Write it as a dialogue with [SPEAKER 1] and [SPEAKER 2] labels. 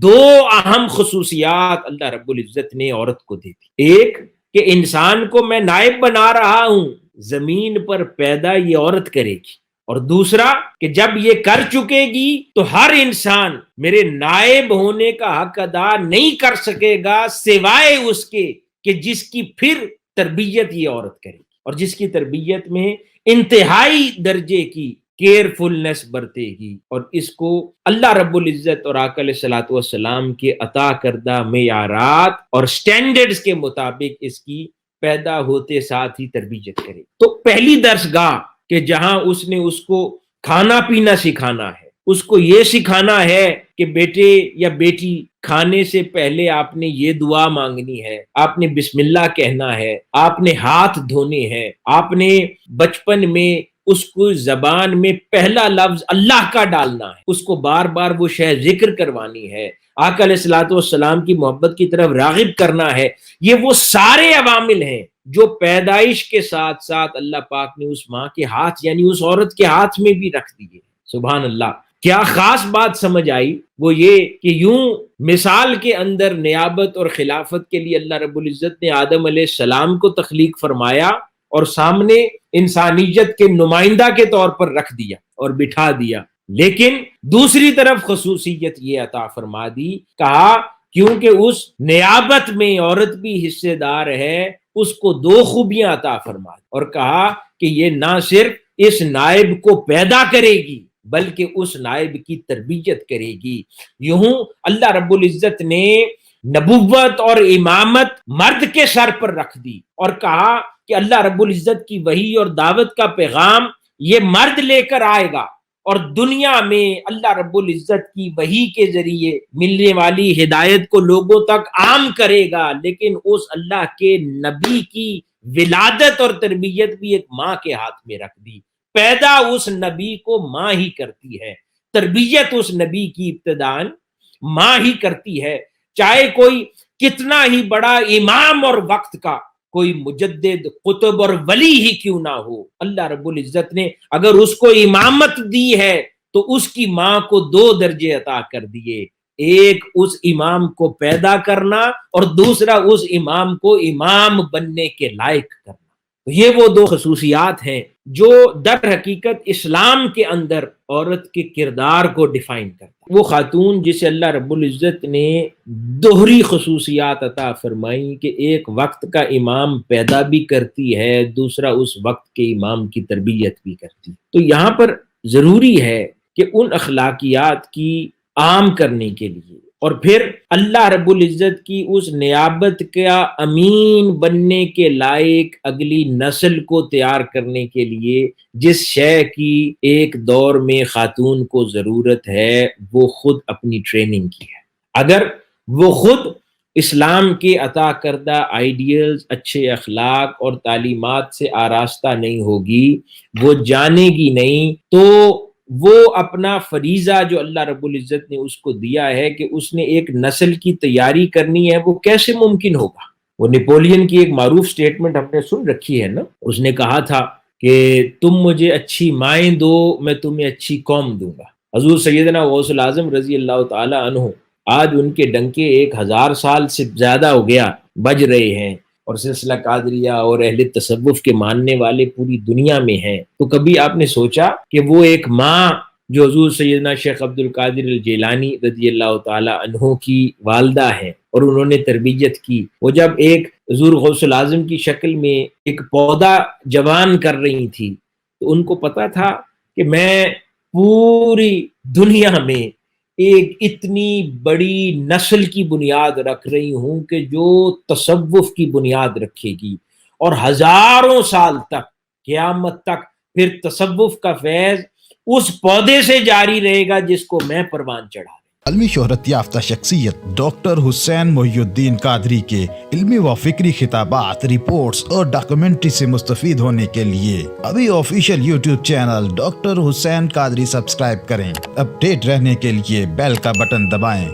[SPEAKER 1] دو اہم خصوصیات اللہ رب العزت نے عورت کو دی تھی. ایک کہ انسان کو میں نائب بنا رہا ہوں، زمین پر پیدا یہ عورت کرے گی، اور دوسرا کہ جب یہ کر چکے گی تو ہر انسان میرے نائب ہونے کا حق ادا نہیں کر سکے گا سوائے اس کے کہ جس کی پھر تربیت یہ عورت کرے گی، اور جس کی تربیت میں انتہائی درجے کی کیئرفلنس برتے گی، اور اس کو اللہ رب العزت اور آقا علیہ الصلوۃ والسلام کے عطا کردہ معیارات اور سٹینڈرڈز کے مطابق اس کی پیدا ہوتے ساتھ ہی تربیت کرے. تو پہلی درسگاہ کہ جہاں اس نے اس کو کھانا پینا سکھانا ہے، اس کو یہ سکھانا ہے کہ بیٹے یا بیٹی کھانے سے پہلے آپ نے یہ دعا مانگنی ہے، آپ نے بسم اللہ کہنا ہے، آپ نے ہاتھ دھونے ہیں، آپ نے بچپن میں اس کو زبان میں پہلا لفظ اللہ کا ڈالنا ہے، اس کو بار بار وہ شے ذکر کروانی ہے، آقا علیہ الصلوۃ والسلام کی محبت کی طرف راغب کرنا ہے. یہ وہ سارے عوامل ہیں جو پیدائش کے ساتھ ساتھ اللہ پاک نے اس ماں کے ہاتھ یعنی اس عورت کے ہاتھ میں بھی رکھ دیے. سبحان اللہ. کیا خاص بات سمجھ آئی وہ یہ کہ یوں مثال کے اندر نیابت اور خلافت کے لیے اللہ رب العزت نے آدم علیہ السلام کو تخلیق فرمایا اور سامنے انسانیت کے نمائندہ کے طور پر رکھ دیا اور بٹھا دیا، لیکن دوسری طرف خصوصیت یہ عطا فرما دی، کہا کیونکہ اس نیابت میں عورت بھی حصے دار ہے، اس کو دو خوبیاں عطا فرما دی، اور کہا کہ یہ نہ صرف اس نائب کو پیدا کرے گی بلکہ اس نائب کی تربیت کرے گی. یوں اللہ رب العزت نے نبوت اور امامت مرد کے سر پر رکھ دی اور کہا کہ اللہ رب العزت کی وحی اور دعوت کا پیغام یہ مرد لے کر آئے گا، اور دنیا میں اللہ رب العزت کی وحی کے ذریعے ملنے والی ہدایت کو لوگوں تک عام کرے گا، لیکن اس اللہ کے نبی کی ولادت اور تربیت بھی ایک ماں کے ہاتھ میں رکھ دی. پیدا اس نبی کو ماں ہی کرتی ہے، تربیت اس نبی کی ابتداءً ماں ہی کرتی ہے، چاہے کوئی کتنا ہی بڑا امام اور وقت کا کوئی مجدد قطب اور ولی ہی کیوں نہ ہو. اللہ رب العزت نے اگر اس کو امامت دی ہے تو اس کی ماں کو دو درجے عطا کر دیے، ایک اس امام کو پیدا کرنا اور دوسرا اس امام کو امام بننے کے لائق کرنا. یہ وہ دو خصوصیات ہیں جو در حقیقت اسلام کے اندر عورت کے کردار کو ڈیفائن کرتا ہے. وہ خاتون جسے اللہ رب العزت نے دوہری خصوصیات عطا فرمائی کہ ایک وقت کا امام پیدا بھی کرتی ہے، دوسرا اس وقت کے امام کی تربیت بھی کرتی ہے. تو یہاں پر ضروری ہے کہ ان اخلاقیات کی عام کرنے کے لیے اور پھر اللہ رب العزت کی اس نیابت کا امین بننے کے لائق اگلی نسل کو تیار کرنے کے لیے جس شے کی ایک دور میں خاتون کو ضرورت ہے وہ خود اپنی ٹریننگ کی ہے. اگر وہ خود اسلام کے عطا کردہ آئیڈیلز، اچھے اخلاق اور تعلیمات سے آراستہ نہیں ہوگی، وہ جانے گی نہیں، تو وہ اپنا فریضہ جو اللہ رب العزت نے اس کو دیا ہے کہ اس نے ایک نسل کی تیاری کرنی ہے، وہ کیسے ممکن ہوگا. وہ نیپولین کی ایک معروف سٹیٹمنٹ ہم نے سن رکھی ہے نا، اس نے کہا تھا کہ تم مجھے اچھی مائیں دو میں تمہیں اچھی قوم دوں گا. حضور سیدنا غوث العظم رضی اللہ تعالی عنہ آج ان کے ڈنکے 1000 سال سے زیادہ ہو گیا بج رہے ہیں، اور سلسلہ قادریہ اور اہل تصوف کے ماننے والے پوری دنیا میں ہیں. تو کبھی آپ نے سوچا کہ وہ ایک ماں جو حضور سیدنا شیخ عبد القادر الجیلانی رضی اللہ تعالی عنہ کی والدہ ہیں اور انہوں نے تربیت کی، وہ جب ایک حضور غوث العظم کی شکل میں ایک پودا جوان کر رہی تھی تو ان کو پتا تھا کہ میں پوری دنیا میں ایک اتنی بڑی نسل کی بنیاد رکھ رہی ہوں کہ جو تصوف کی بنیاد رکھے گی، اور ہزاروں سال تک قیامت تک پھر تصوف کا فیض اس پودے سے جاری رہے گا جس کو میں پروان چڑھا.
[SPEAKER 2] عالمی شہرت یافتہ شخصیت ڈاکٹر حسین محی الدین قادری کے علمی و فکری خطابات، رپورٹس اور ڈاکومنٹری سے مستفید ہونے کے لیے ابھی آفیشیل یوٹیوب چینل ڈاکٹر حسین قادری سبسکرائب کریں. اپ ڈیٹ رہنے کے لیے بیل کا بٹن دبائیں.